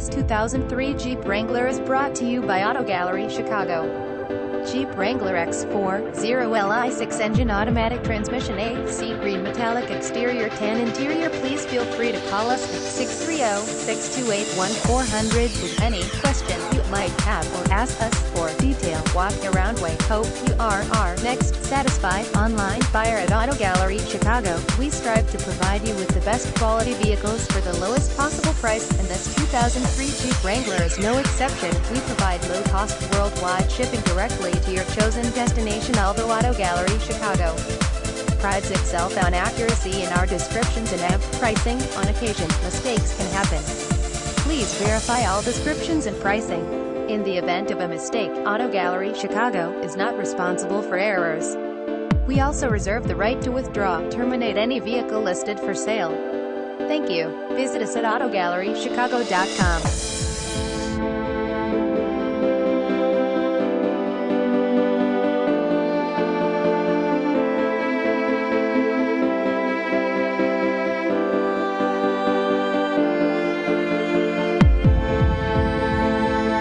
This 2003 Jeep Wrangler is brought to you by Auto Gallery Chicago. Jeep Wrangler X4, 0Li6 engine, automatic transmission, AC green metallic exterior, tan interior. Please feel free to call us at 630-628-1400 with any question you might have or ask us for a detailed walk-around. We hope you are our next satisfied online buyer at Auto Gallery Chicago. We strive to provide you with the best quality vehicles for the lowest possible price, and this 2003 Jeep Wrangler is no exception. We provide low-cost worldwide shipping directly to your chosen destination. Although Auto Gallery Chicago prides itself on accuracy in our descriptions and pricing, on occasion, mistakes can happen. Please verify all descriptions and pricing. In the event of a mistake, Auto Gallery Chicago is not responsible for errors. We also reserve the right to withdraw, terminate any vehicle listed for sale. Thank you. Visit us at AutoGalleryChicago.com.